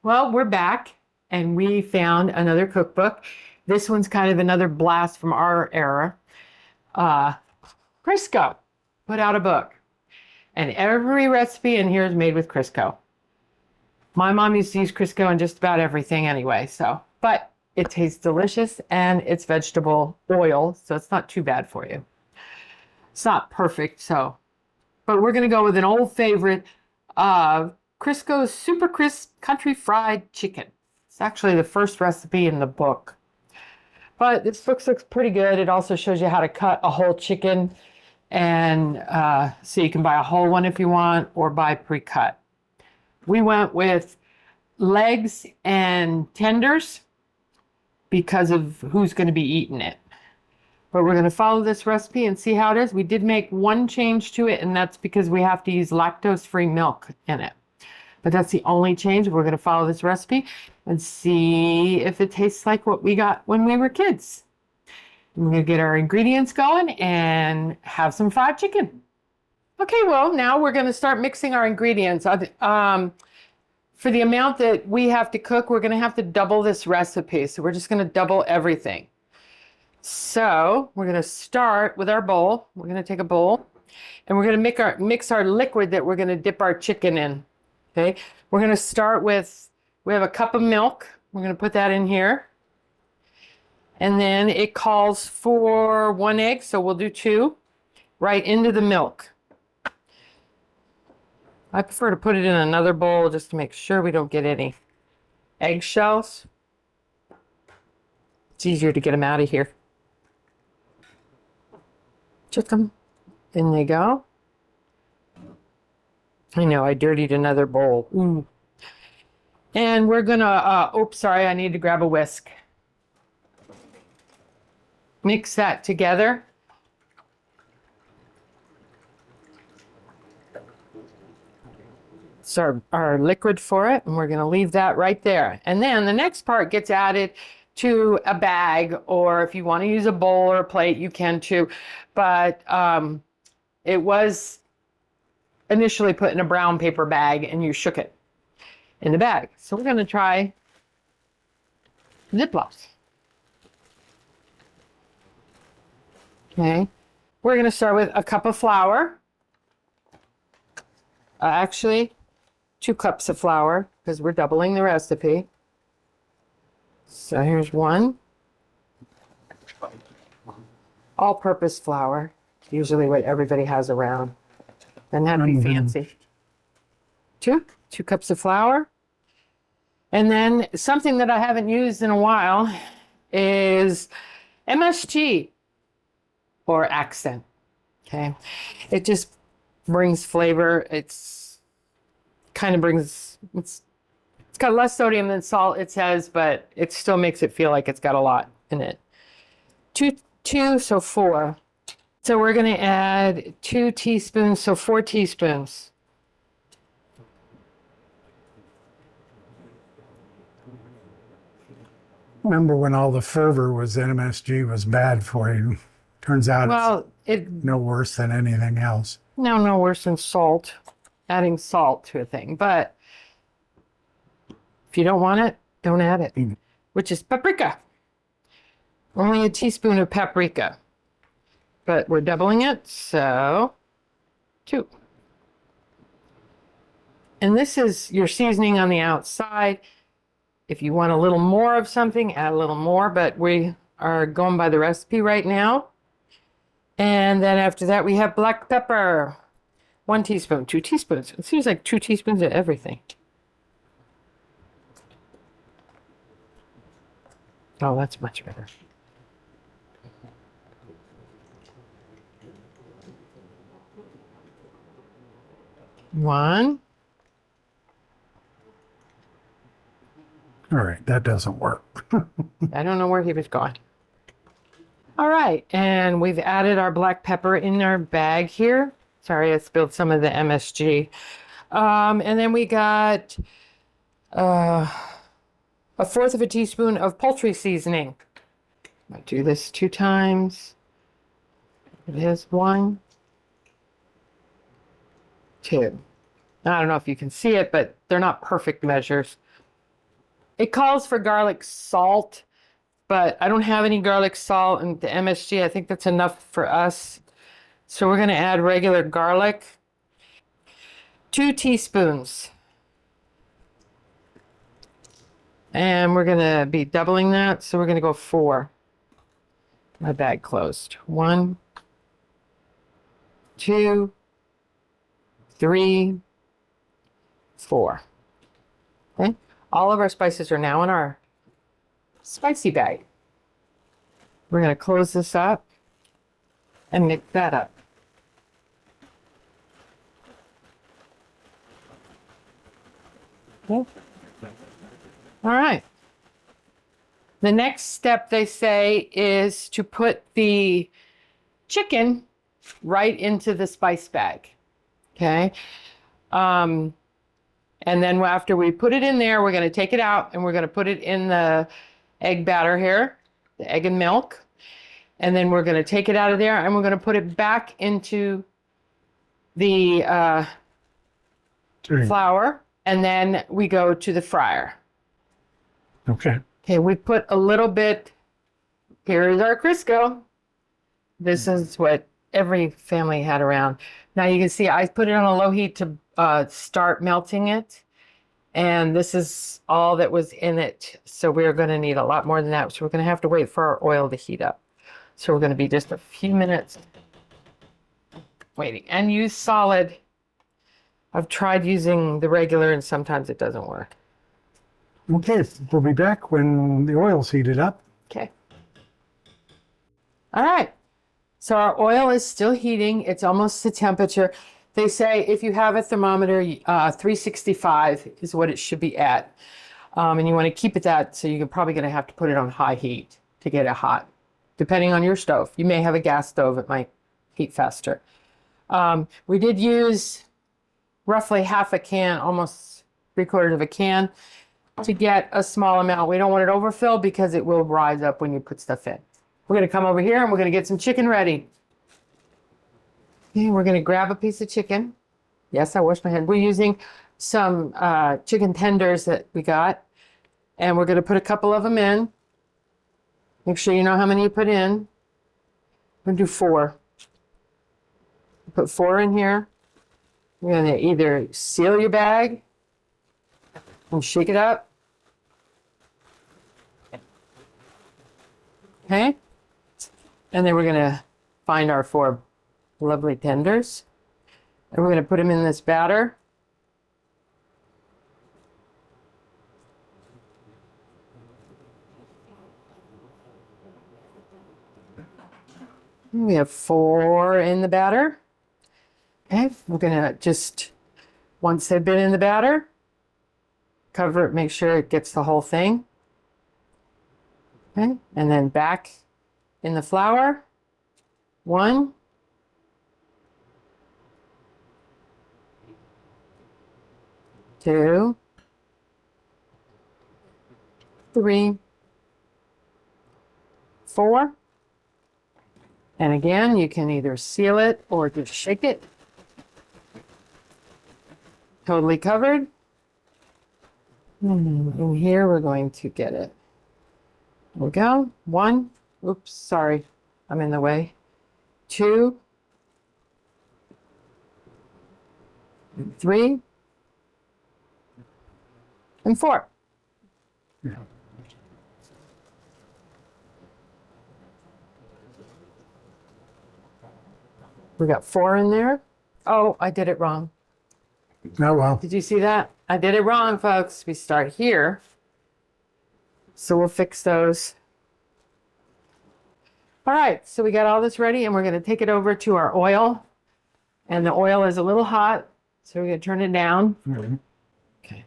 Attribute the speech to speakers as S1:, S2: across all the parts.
S1: Well, we're back and we found another cookbook. This one's kind of another blast from our era. Uh, Crisco put out a book, and every recipe in here is made with Crisco. My mom used to use Crisco in just about everything anyway, but it tastes delicious and it's vegetable oil, so it's not too bad for you. It's not perfect, but we're going to go with an old favorite of Crisco's Super Crisp Country Fried Chicken. It's actually the first recipe in the book. But this book looks pretty good. It also shows you how to cut a whole chicken. And so you can buy a whole one if you want, or buy pre-cut. We went with legs and tenders because of who's going to be eating it. But we're going to follow this recipe and see how it is. We did make one change to it, and that's because we have to use lactose-free milk in it. But that's the only change. We're going to follow this recipe and see if it tastes like what we got when we were kids. We're going to get our ingredients going and have some fried chicken. Okay, well, now we're going to start mixing our ingredients. For the amount that we have to cook, we're going to have to double this recipe. So we're just going to double everything. So we're going to start with our bowl. We're going to take a bowl and we're going to mix our liquid that we're going to dip our chicken in. Okay, we're going to start with, we have a cup of milk. We're going to put that in here. And then it calls for 1 egg, so we'll do 2 right into the milk. I prefer to put it in another bowl just to make sure we don't get any eggshells. It's easier to get them out of here. Check them. In they go. I know, I dirtied another bowl. Ooh. And we're gonna, oops, sorry, I need to grab a whisk. Mix that together. It's our liquid for it, and we're gonna leave that right there. And then the next part gets added to a bag, or if you want to use a bowl or a plate, you can too. But it was initially put in a brown paper bag and you shook it in the bag. So we're going to try Ziplocs. Okay. We're going to start with a cup of flour. Actually, 2 cups of flour because we're doubling the recipe. So here's 1. All-purpose flour, usually what everybody has around. Doesn't have to be fancy. 2 cups of flour. And then something that I haven't used in a while is MSG or accent. Okay. It just brings flavor. It's got less sodium than salt, it says, but it still makes it feel like it's got a lot in it. 2, so 4. So we're going to add 2 teaspoons, so 4 teaspoons.
S2: Remember when all the fervor was MSG was bad for you? Turns out
S1: Well,
S2: it's no worse than anything else.
S1: no worse than salt. Adding salt to a thing, but if you don't want it, don't add it. Which is paprika. Only a teaspoon of paprika. But we're doubling it, so 2. And this is your seasoning on the outside. If you want a little more of something, add a little more, but we are going by the recipe right now. And then after that, we have black pepper. 1 teaspoon, 2 teaspoons. It seems like 2 teaspoons of everything. Oh, that's much better. One.
S2: All right, that doesn't work.
S1: I don't know where he was going. All right, and we've added our black pepper in our bag here. Sorry, I spilled some of the MSG. And then we got 1/4 of a teaspoon of poultry seasoning. I do this 2 times. It is 1, 2. I don't know if you can see it, but they're not perfect measures. It calls for garlic salt, but I don't have any garlic salt in the MSG. I think that's enough for us. So we're going to add regular garlic. 2 teaspoons. And we're going to be doubling that. So we're going to go 4. My bag closed. 1, 2, 3, 4. Okay. All of our spices are now in our spicy bag. We're going to close this up and mix that up. Okay. All right. The next step, they say, is to put the chicken right into the spice bag. Okay. And then after we put it in there, we're going to take it out and we're going to put it in the egg batter here, the egg and milk. And then we're going to take it out of there and we're going to put it back into the flour. And then we go to the fryer.
S2: Okay.
S1: Okay, we put a little bit. Here's our Crisco. This is what every family had around. Now you can see I put it on a low heat to start melting it. And this is all that was in it. So we're going to need a lot more than that. So we're going to have to wait for our oil to heat up. So we're going to be just a few minutes waiting. And use solid. I've tried using the regular and sometimes it doesn't work.
S2: Okay, we'll be back when the oil's heated up.
S1: Okay. All right. So our oil is still heating. It's almost to temperature. They say if you have a thermometer, 365 is what it should be at. And you want to keep it that, so you're probably going to have to put it on high heat to get it hot, depending on your stove. You may have a gas stove. It might heat faster. We did use roughly half a can, almost 3/4 of a can, to get a small amount. We don't want it overfilled because it will rise up when you put stuff in. We're going to come over here and we're going to get some chicken ready. Okay, we're going to grab a piece of chicken. Yes, I washed my hands. We're using some chicken tenders that we got. And we're going to put a couple of them in. Make sure you know how many you put in. I'm going to do 4. Put 4 in here. You're going to either seal your bag and shake it up. Okay. And then we're going to find our 4 lovely tenders. And we're going to put them in this batter. We have 4 in the batter. Okay, we're going to just, once they've been in the batter, cover it, make sure it gets the whole thing. Okay, and then back in the flour. 1, 2, 3, 4. And again, you can either seal it or just shake it. Totally covered. And here we're going to get it. There we go. 1. Oops, sorry. I'm in the way. 2. 3. And 4.
S2: Yeah.
S1: We got 4 in there. Oh, I did it wrong.
S2: Oh, well.
S1: Did you see that? I did it wrong, folks. We start here. So we'll fix those. All right, so we got all this ready and we're going to take it over to our oil. And the oil is a little hot, so we're going to turn it down.
S2: Mm-hmm.
S1: Okay.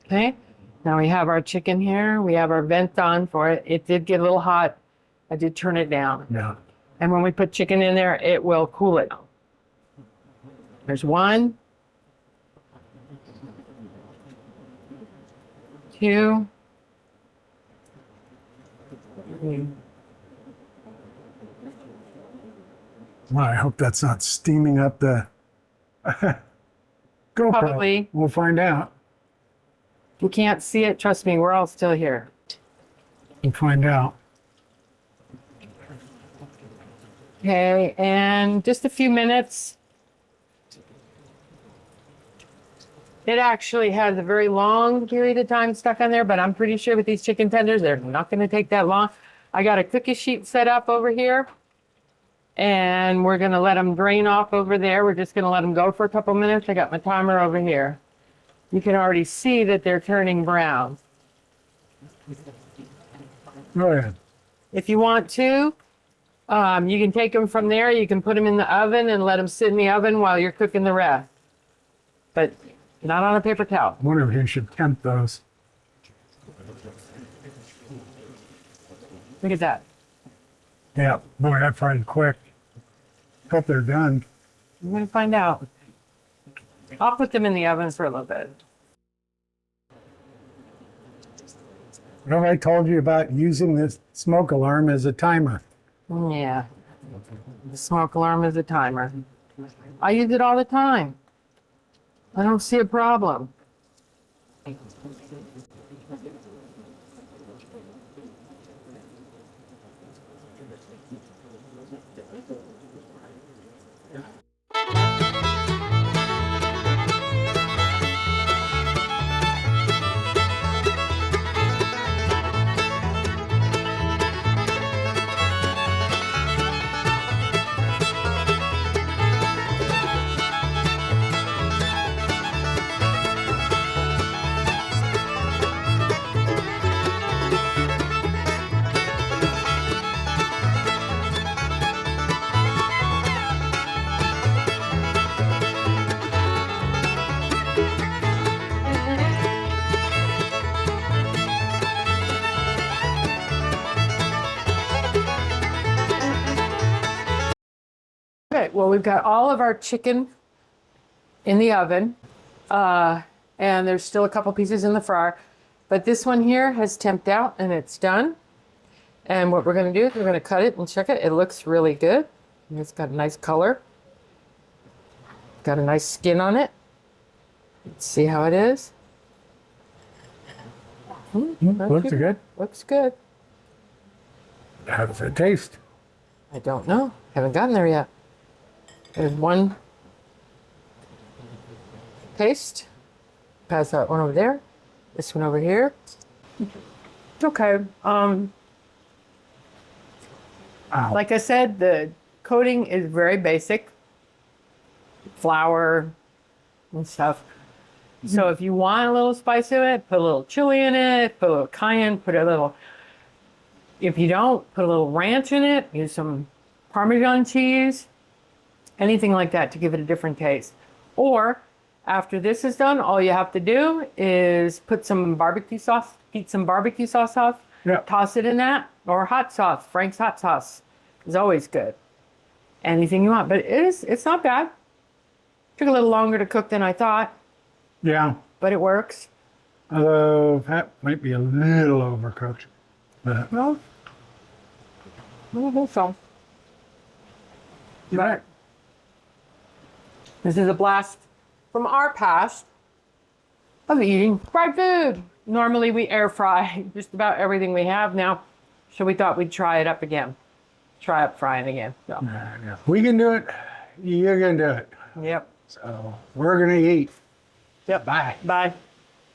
S1: Okay. Now we have our chicken here. We have our vent on for it. It did get a little hot. I did turn it down.
S2: Yeah.
S1: And when we put chicken in there, it will cool it. There's 1, 2, 3.
S2: Well, I hope that's not steaming up the GoPro.
S1: Probably.
S2: We'll find out.
S1: you can't see it, trust me, we're all still here.
S2: And find out.
S1: Okay, and just a few minutes. It actually has a very long period of time stuck on there, but I'm pretty sure with these chicken tenders, they're not going to take that long. I got a cookie sheet set up over here, and we're going to let them drain off over there. We're just going to let them go for a couple minutes. I got my timer over here. You can already see that they're turning brown.
S2: Go ahead.
S1: If you want to, you can take them from there. You can put them in the oven and let them sit in the oven while you're cooking the rest. But not on a paper towel.
S2: I wonder if you should tempt those.
S1: Look at that.
S2: Yeah, boy, that fried quick. Hope they're done.
S1: I'm going to find out. I'll put them in the oven for a little bit.
S2: Remember I told you about using this smoke alarm as a timer?
S1: Yeah. The smoke alarm is a timer. I use it all the time. I don't see a problem. Okay, well, we've got all of our chicken in the oven, and there's still a couple pieces in the fryer, but this one here has temped out and it's done. And what we're going to do is we're going to cut it and check it. It looks really good. It's got a nice color. Got a nice skin on it. Let's see how it is.
S2: Looks good.
S1: Looks good.
S2: How does it taste?
S1: I don't know. Haven't gotten there yet. There's one taste. Pass that one over there. This one over here. Okay. Like I said, the coating is very basic. Flour and stuff. So if you want a little spice in it, put a little chili in it, put a little cayenne, put a little, if you don't, put a little ranch in it, use some Parmesan cheese, anything like that to give it a different taste. Or after this is done, all you have to do is put some barbecue sauce, heat some barbecue sauce off, toss it in that, or hot sauce. Frank's hot sauce is always good. Anything you want, but it's not bad. Took a little longer to cook than I thought.
S2: Yeah.
S1: But it works.
S2: Although that might be a little overcooked. But
S1: Well, I don't think so. But this is a blast from our past of eating fried food. Normally we air fry just about everything we have now. So we thought we'd try it up again. Try up frying again. So.
S2: we can do it. You're going to do it.
S1: Yep.
S2: So we're going to eat.
S1: Yep.
S2: Bye.
S1: Bye.